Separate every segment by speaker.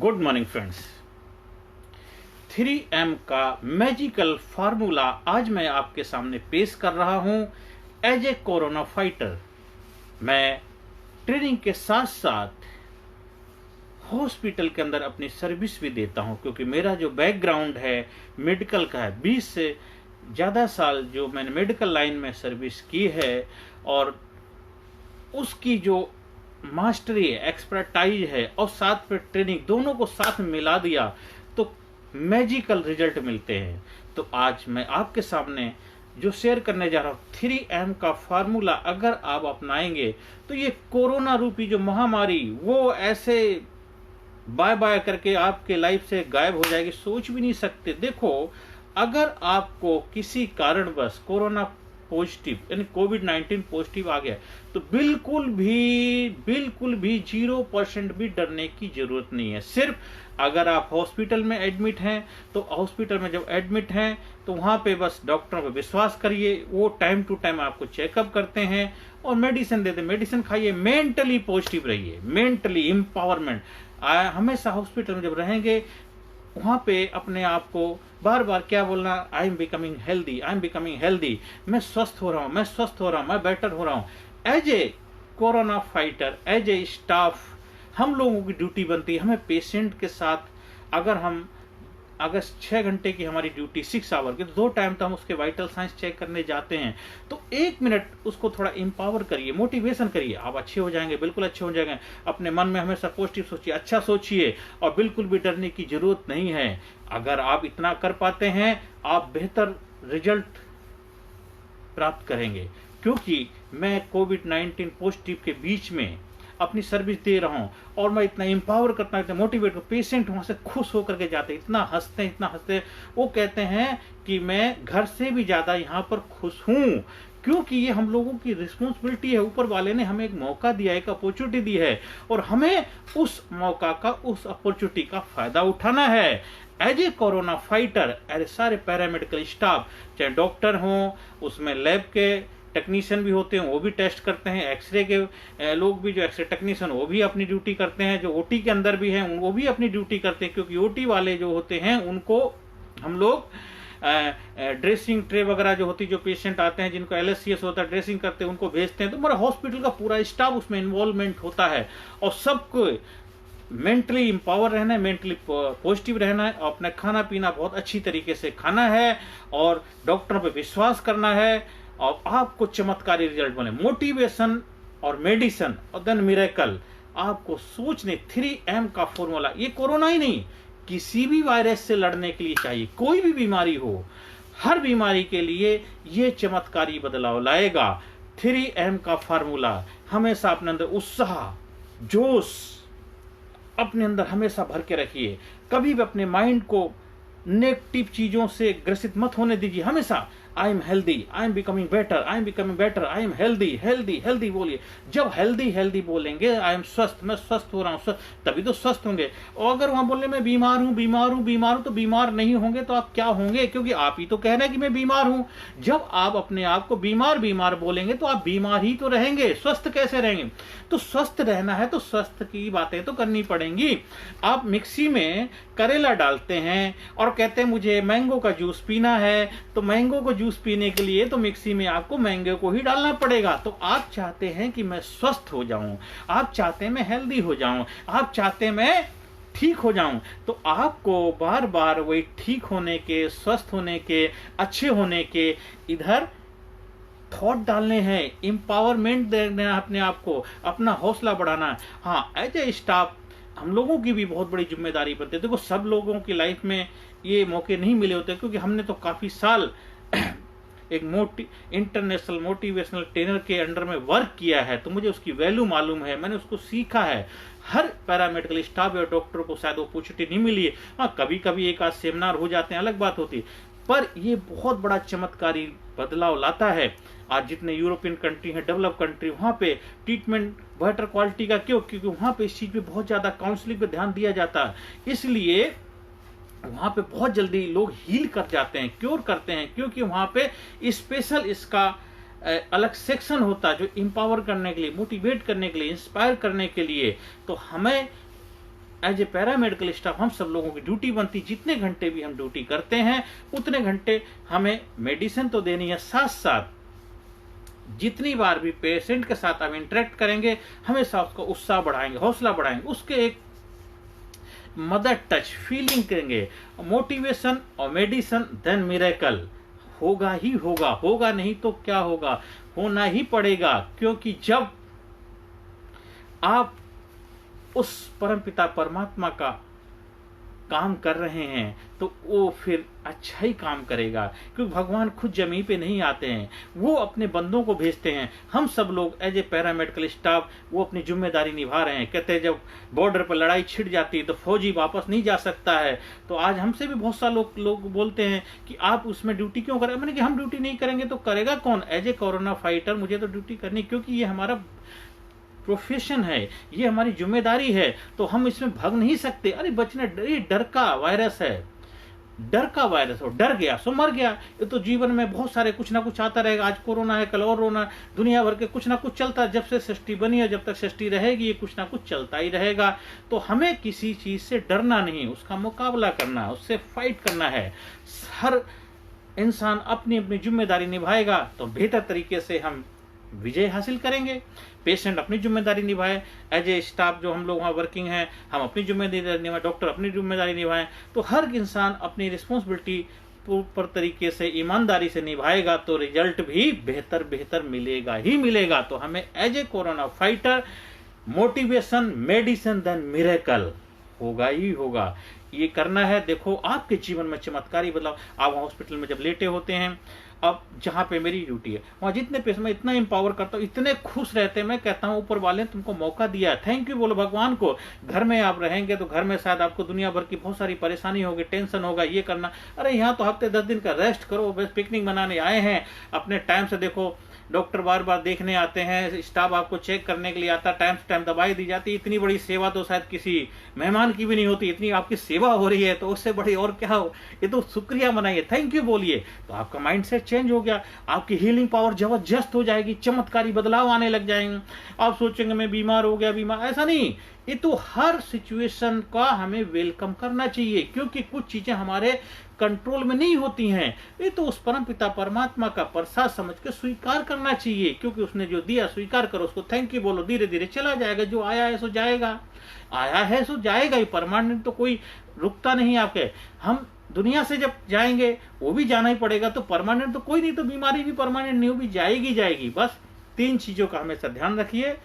Speaker 1: Good morning friends. 3M का magical formula आज मैं आपके सामने पेश कर रहा हूं। एज ए कोरोना फाइटर मैं ट्रेनिंग के साथ साथ हॉस्पिटल के अंदर अपनी सर्विस भी देता हूं, क्योंकि मेरा जो बैकग्राउंड है मेडिकल का है। 20 से ज़्यादा साल जो मैंने मेडिकल लाइन में सर्विस की है और उसकी जो मास्टरी है, एक्सपर्टाइज है और साथ में ट्रेनिंग, दोनों को साथ में मिला दिया तो मैजिकल रिजल्ट मिलते हैं। तो आज मैं आपके सामने जो शेयर करने जा रहा हूँ 3M का फार्मूला अगर आप अपनाएंगे तो ये कोरोना रूपी जो महामारी वो ऐसे बाय बाय करके आपके लाइफ से गायब हो जाएगी, सोच भी नहीं सकते। देखो, अगर आपको किसी कारणवश कोरोना पॉजिटिव यानी कोविड-19 पॉजिटिव आ गया तो बिल्कुल भी 0% भी डरने की जरूरत नहीं है। सिर्फ अगर आप हॉस्पिटल में एडमिट हैं तो हॉस्पिटल में जब एडमिट हैं तो वहां पे बस डॉक्टरों पर विश्वास करिए, वो टाइम टू टाइम आपको चेकअप करते हैं और मेडिसिन देते हैं। मेडिसिन खाइए, मेंटली पॉजिटिव रहिए, मेंटली एम्पावरमेंट। हमेशा हॉस्पिटल में जब रहेंगे वहां पे अपने आप को बार बार क्या बोलना, I am becoming healthy, I am becoming healthy, मैं स्वस्थ हो रहा हूं, मैं स्वस्थ हो रहा हूं, मैं बेटर हो रहा हूं। As a corona fighter, as a staff, हम लोगों की ड्यूटी बनती है, हमें पेशेंट के साथ अगर 6 घंटे की हमारी ड्यूटी 6 आवर की, तो 2 टाइम तो हम उसके वाइटल साइंस चेक करने जाते हैं। तो 1 मिनट उसको थोड़ा एम्पावर करिए, मोटिवेशन करिए, आप अच्छे हो जाएंगे, बिल्कुल अच्छे हो जाएंगे। अपने मन में हमेशा पॉजिटिव सोचिए, अच्छा सोचिए और बिल्कुल भी डरने की जरूरत नहीं है। अगर आप इतना कर पाते हैं आप बेहतर रिजल्ट प्राप्त करेंगे, क्योंकि मैं कोविड-19 पॉजिटिव के बीच में अपनी सर्विस दे रहा हूं और मैं इतना एम्पावर करता हूं, मोटिवेट कर, पेशेंट वहां से खुश होकर के जाते हैं, इतना हंसते हैं, वो कहते हैं कि मैं घर से भी ज्यादा यहाँ पर खुश हूं, क्योंकि ये हम लोगों की रिस्पॉन्सिबिलिटी है। ऊपर वाले ने हमें एक मौका दिया, एक अपॉर्चुनिटी दी है और हमें उस मौका का, उस अपॉर्चुनिटी का फायदा उठाना है। एज ए कोरोना फाइटर, अरे सारे पैरामेडिकल स्टाफ, चाहे डॉक्टर हों, उसमें लैब के टेक्नीशियन भी होते हैं, वो भी टेस्ट करते हैं, एक्सरे के लोग भी, जो एक्सरे टेक्नीशियन वो भी अपनी ड्यूटी करते हैं, जो ओटी के अंदर भी हैं वो भी अपनी ड्यूटी करते हैं, क्योंकि ओटी वाले जो होते हैं उनको हम लोग ड्रेसिंग ट्रे वगैरह जो होती, जो पेशेंट आते हैं जिनको LSCS होता है, ड्रेसिंग करते हैं, उनको भेजते हैं। तो हमारा हॉस्पिटल का पूरा स्टाफ उसमें इन्वॉल्वमेंट होता है और सबको मेंटली एम्पावर रहना है, मेंटली पॉजिटिव रहना है, अपना खाना पीना बहुत अच्छी तरीके से खाना है और डॉक्टरों पर विश्वास करना है और आपको चमत्कारी रिजल्ट मिले। मोटिवेशन और मेडिसिन और देन मिरेकल। आपको सोचने 3M का फॉर्मूला, ये कोरोना ही नहीं, किसी भी वायरस से लड़ने के लिए चाहिए, कोई भी बीमारी हो, हर बीमारी के लिए ये चमत्कारी बदलाव लाएगा। 3M का फार्मूला हमेशा अपने अंदर उत्साह, जोश अपने अंदर हमेशा भर के रखिए। कभी भी अपने माइंड को नेगेटिव चीजों से ग्रसित मत होने दीजिए। हमेशा I am healthy, I am becoming better, I am becoming better, I am healthy, healthy, healthy बोलिए। जब हेल्दी हेल्दी बोलेंगे, आई एम स्वस्थ, मैं स्वस्थ हो रहा हूँ, तभी तो स्वस्थ होंगे। और अगर वहां बोले मैं बीमार हूं, बीमार हूं, बीमार हूं, तो बीमार नहीं होंगे तो आप क्या होंगे? क्योंकि आप ही तो कह रहे हैं कि मैं बीमार हूं। जब आप अपने आप को बीमार बीमार बोलेंगे तो आप बीमार ही तो रहेंगे, स्वस्थ कैसे रहेंगे? तो स्वस्थ रहना है तो स्वस्थ की बातें तो करनी पड़ेंगी। आप मिक्सी में करेला डालते हैं और कहते हैं मुझे मैंगो का जूस पीना है, तो मैंगो को जूस पीने के लिए तो मिक्सी में आपको मैंगो को ही डालना पड़ेगा। तो आप चाहते हैं कि मैं स्वस्थ हो जाऊं, आप चाहते हैं मैं हेल्दी हो जाऊं, आप चाहते हैं मैं ठीक हो जाऊं, तो आपको बार बार वही ठीक होने के, स्वस्थ होने के, अच्छे होने के इधर थॉट डालने हैं, एम्पावरमेंट देना है अपने आप को, अपना हौसला बढ़ाना है। हाँ, एज ए स्टाफ हम लोगों की भी बहुत बड़ी जिम्मेदारी बनती है। देखो, सब लोगों की लाइफ में ये मौके नहीं मिले होते, क्योंकि हमने तो काफी साल एक इंटरनेशनल मोटिवेशनल ट्रेनर के अंडर में वर्क किया है, तो मुझे उसकी वैल्यू मालूम है, मैंने उसको सीखा है। हर पैरामेडिकल स्टाफ या डॉक्टर को शायद अपॉर्चुनिटी नहीं मिली है। हाँ, कभी कभी एक आध सेमिनार हो जाते हैं, अलग बात होती है, पर ये बहुत बड़ा चमत्कारी बदलाव लाता है। आज जितने यूरोपियन कंट्री हैं, डेवलप कंट्री, वहां पे ट्रीटमेंट बेटर क्वालिटी का, क्यों? क्योंकि वहां पे इस चीज पे बहुत ज्यादा काउंसलिंग पे ध्यान दिया जाता है, इसलिए वहां पे बहुत जल्दी लोग हील कर जाते हैं, क्योर करते हैं, क्योंकि वहां पे स्पेशल इसका अलग सेक्शन होता है जो एम्पावर करने के लिए, मोटिवेट करने के लिए, इंस्पायर करने के लिए। तो हमें एज ए पैरामेडिकल स्टाफ हम सब लोगों की ड्यूटी बनती, जितने घंटे भी हम ड्यूटी करते हैं उतने घंटे हमें मेडिसिन तो देनी है, साथ साथ जितनी बार भी पेशेंट के साथ हम इंटरेक्ट करेंगे हमेशा उसका उत्साह बढ़ाएंगे, हौसला बढ़ाएंगे, उसके एक मदर टच फीलिंग करेंगे। मोटिवेशन और मेडिसिन देन मिरेकल होगा ही होगा, होगा नहीं तो क्या होगा, होना ही पड़ेगा। क्योंकि जब आप उस परमपिता परमात्मा का काम कर रहे हैं तो वो फिर अच्छा ही काम करेगा, क्योंकि भगवान खुद जमीन पे नहीं आते हैं, वो अपने बंदों को भेजते हैं। हम सब लोग एज ए पैरामेडिकल स्टाफ वो अपनी जिम्मेदारी निभा रहे हैं। कहते हैं जब बॉर्डर पर लड़ाई छिड़ जाती है तो फौजी वापस नहीं जा सकता है। तो आज हमसे भी बहुत सारे लोग बोलते हैं कि आप उसमें ड्यूटी क्यों करें। मैंने कि हम ड्यूटी नहीं करेंगे तो करेगा कौन? एज ए कोरोना फाइटर मुझे तो ड्यूटी करनी, क्योंकि ये हमारा प्रोफेशन है, ये हमारी जिम्मेदारी है, तो हम इसमें भाग नहीं सकते। अरे बचना, ये डर का वायरस है, डर का वायरस हो, डर गया सो मर गया। ये तो जीवन में बहुत सारे कुछ ना कुछ आता रहेगा, आज कोरोना है कल और रोना, दुनिया भर के कुछ ना कुछ चलता है। जब से सृष्टि बनी है, जब तक सृष्टि रहेगी, ये कुछ ना कुछ चलता ही रहेगा। तो हमें किसी चीज से डरना नहीं, उसका मुकाबला करना है, उससे फाइट करना है। हर इंसान अपनी अपनी जिम्मेदारी निभाएगा तो बेहतर तरीके से हम विजय हासिल करेंगे। पेशेंट अपनी जिम्मेदारी निभाए, एज ए स्टाफ जो हम लोग वहाँ वर्किंग हैं हम अपनी जिम्मेदारी निभाएं, डॉक्टर अपनी जिम्मेदारी निभाएं, तो हर इंसान अपनी रिस्पॉन्सिबिलिटी पर तरीके से ईमानदारी से निभाएगा तो रिजल्ट भी बेहतर बेहतर मिलेगा ही मिलेगा। तो हमें as a corona fighter motivation medicine then miracle होगा ही होगा, ये करना है। देखो आपके जीवन में चमत्कारी बदलाव। आप हॉस्पिटल में जब लेटे होते हैं, अब जहाँ पे मेरी ड्यूटी है वहाँ जितने पेशेंट मैं इतना एम्पावर करता हूँ, इतने खुश रहते हैं। मैं कहता हूँ ऊपर वाले ने तुमको मौका दिया, थैंक यू बोलो भगवान को। घर में आप रहेंगे तो घर में शायद आपको दुनिया भर की बहुत सारी परेशानी होगी, टेंशन होगा, ये करना। अरे यहाँ तो हफ्ते 10 दिन का रेस्ट करो, बस पिकनिक मनाने आए हैं, अपने टाइम से देखो। डॉक्टर बार बार देखने आते हैं, स्टाफ आपको चेक करने के लिए आता है, टाइम से टाइम दवाई दी जाती है। इतनी बड़ी सेवा तो शायद किसी मेहमान की भी नहीं होती, इतनी आपकी सेवा हो रही है, तो उससे बड़ी और क्या हो। ये तो शुक्रिया मनाइए, थैंक यू बोलिए, तो आपका माइंडसेट चेंज हो गया, आपकी हीलिंग पावर जबरदस्त हो जाएगी, चमत्कारी बदलाव आने लग जाएंगे। आप सोचेंगे मैं बीमार हो गया, बीमार, ऐसा नहीं। ये तो हर सिचुएशन का हमें वेलकम करना चाहिए, क्योंकि कुछ चीजें हमारे कंट्रोल में नहीं होती हैं। ये तो उस परम पिता परमात्मा का प्रसाद समझ के स्वीकार करना चाहिए, क्योंकि उसने जो दिया स्वीकार करो, उसको थैंक यू बोलो, धीरे धीरे चला जाएगा। जो आया है सो जाएगा, आया है सो जाएगा ही। परमानेंट तो कोई रुकता नहीं आपके। हम दुनिया से जब जाएंगे वो भी जाना ही पड़ेगा, तो परमानेंट तो कोई नहीं, तो बीमारी भी परमानेंट नहीं, वो भी जाएगी जाएगी। बस 3 चीजों का हमेशा ध्यान रखिए,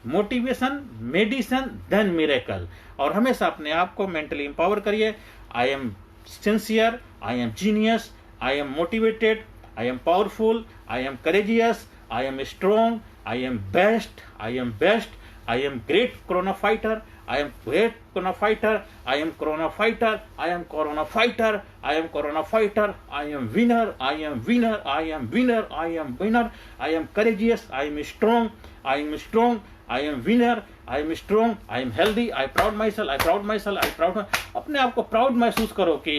Speaker 1: मोटिवेशन मेडिसिन देन मिरेकल। और हमेशा अपने आप को मेंटली एम्पावर करिए। I am sincere, I am genius, I am motivated, I am powerful, I am courageous, I am strong, I am best, I am best, I am great corona fighter, I am great corona fighter, I am corona fighter, I am corona fighter, I am corona fighter, I am winner, I am winner, I am winner, I am winner, I am courageous, I am strong, I am strong, I am winner, I am strong, I am healthy, I proud myself, I proud myself, I proud। अपने आप को proud महसूस करो कि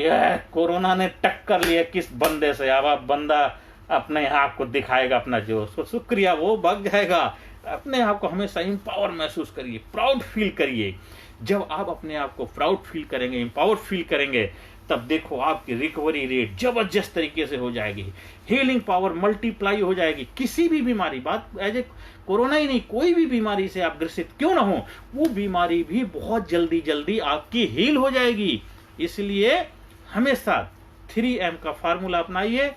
Speaker 1: corona ने टक्कर लिया किस बंदे से। अब आप बंदा अपने आप को दिखाएगा अपना जोश, तो शुक्रिया वो भाग जाएगा। अपने आप को हमेशा एम्पावर महसूस करिए, प्राउड फील करिए। जब आप अपने आप को प्राउड फील करेंगे, एम्पावर फील करेंगे, तब देखो आपकी रिकवरी रेट जबरदस्त तरीके से हो जाएगी, हीलिंग पावर मल्टीप्लाई हो जाएगी। किसी भी बीमारी, बात एज ए कोरोना ही नहीं, कोई भी बीमारी से आप ग्रसित क्यों ना हो, वो बीमारी भी बहुत जल्दी जल्दी आपकी हील हो जाएगी। इसलिए हमेशा 3M का फार्मूला अपनाइए,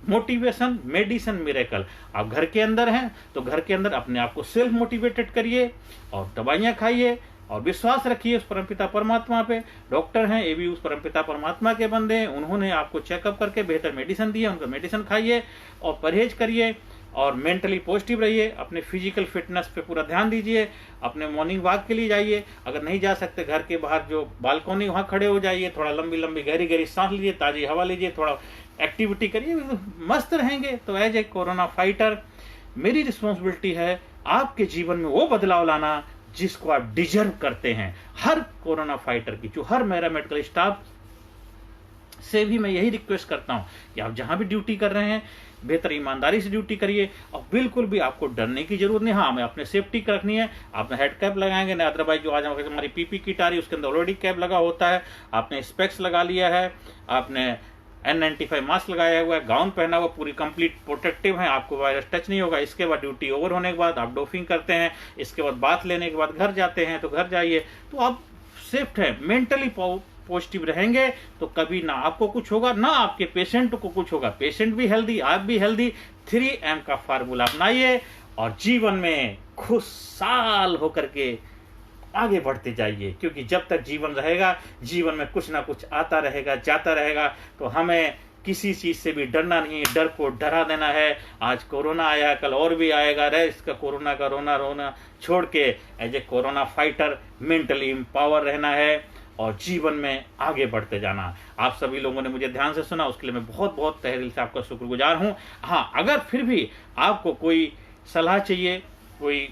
Speaker 1: मोटिवेशन मेडिसिन मिरेकल। आप घर के अंदर हैं तो घर के अंदर अपने आप को सेल्फ मोटिवेटेड करिए और दवाइयां खाइए और विश्वास रखिए उस परमपिता परमात्मा पे। डॉक्टर हैं, ये भी उस परमपिता परमात्मा के बंदे हैं, उन्होंने आपको चेकअप करके बेहतर मेडिसिन दी है, उनका मेडिसिन खाइए और परहेज करिए और मेंटली पॉजिटिव रहिए। अपने फिजिकल फिटनेस पे पूरा ध्यान दीजिए, अपने मॉर्निंग वॉक के लिए जाइए। अगर नहीं जा सकते, घर के बाहर जो बालकोनी वहाँ खड़े हो जाइए, थोड़ा लंबी लंबी गहरी गहरी सांस लीजिए, ताजी हवा लीजिए, थोड़ा एक्टिविटी करिए, मस्त रहेंगे। तो एज ए कोरोना फाइटर मेरी रिस्पॉन्सिबिलिटी है आपके जीवन में वो बदलाव लाना जिसको आप डिजर्व करते हैं। हर कोरोना फाइटर की, जो हर मेरा मेडिकल स्टाफ से भी मैं यही रिक्वेस्ट करता हूं कि आप जहां भी ड्यूटी कर रहे हैं, बेहतर ईमानदारी से ड्यूटी करिए और बिल्कुल भी आपको डरने की जरूरत नहीं। हाँ, हमें अपने सेफ्टी रखनी है, आपने हेड कैप लगाएंगे ना, अदरवाइज जो आज हमारी पीपी किट आ रही है उसके अंदर ऑलरेडी कैप लगा होता है, आपने स्पेक्स लगा लिया है, आपने N95 मास्क लगाया हुआ है, गाउन पहना हुआ, पूरी कंप्लीट प्रोटेक्टिव है, आपको वायरस टच नहीं होगा। इसके बाद ड्यूटी ओवर होने के बाद आप डोफिंग करते हैं, इसके बाद बात लेने के बाद घर जाते हैं, तो घर जाइए तो आप सेफ्ट है, मेंटली पॉजिटिव रहेंगे तो कभी ना आपको कुछ होगा ना आपके पेशेंट को कुछ होगा। पेशेंट भी हेल्दी, आप भी हेल्दी। 3M का फार्मूला अपनाइए और जीवन में खुशहाल होकर के आगे बढ़ते जाइए, क्योंकि जब तक जीवन रहेगा, जीवन में कुछ ना कुछ आता रहेगा, जाता रहेगा, तो हमें किसी चीज से भी डरना नहीं है, डर को डरा देना है। आज कोरोना आया, कल और भी आएगा, रहे इसका कोरोना का रोना छोड़ के as a corona fighter mentally empower रहना है और जीवन में आगे बढ़ते जाना। आप सभी लोगों ने मुझे ध्यान से सुना, उसके लिए मैं बहुत बहुत तहे दिल से आपका शुक्रगुजार हूँ। हाँ, अगर फिर भी आपको कोई सलाह चाहिए, कोई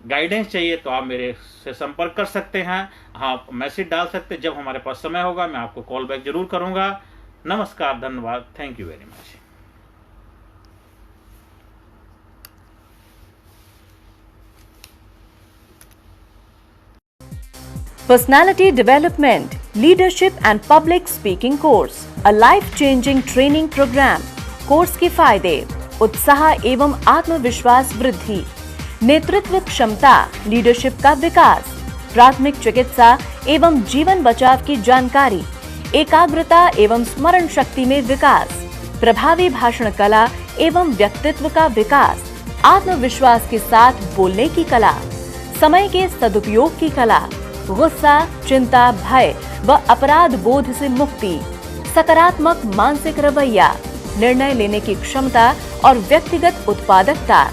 Speaker 1: गाइडेंस चाहिए तो आप मेरे से संपर्क कर सकते हैं। हाँ, मैसेज डाल सकते हैं, जब हमारे पास समय होगा मैं आपको कॉल बैक जरूर करूंगा। नमस्कार, धन्यवाद, thank you very much.
Speaker 2: Personality Development, Leadership and Public Speaking Course, a life-changing training program. Course के फायदे: उत्साह एवं आत्मविश्वास वृद्धि, नेतृत्व क्षमता, लीडरशिप का विकास, प्राथमिक चिकित्सा एवं जीवन बचाव की जानकारी, एकाग्रता एवं स्मरण शक्ति में विकास, प्रभावी भाषण कला एवं व्यक्तित्व का विकास, आत्मविश्वास के साथ बोलने की कला, समय के सदुपयोग की कला, गुस्सा, चिंता, भय व अपराध बोध से मुक्ति, सकारात्मक मानसिक रवैया, निर्णय लेने की क्षमता और व्यक्तिगत उत्पादकता,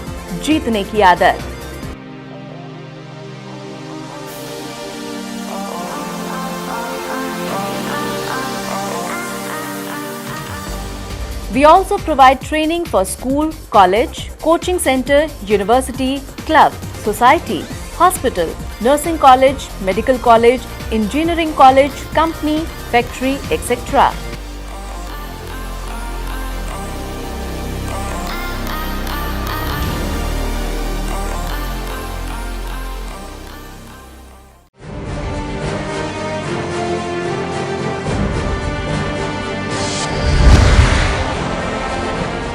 Speaker 2: जीतने की आदत। We also provide training for school, college, coaching center, university, club, society, hospital, nursing college, medical college, engineering college, company, factory, etc.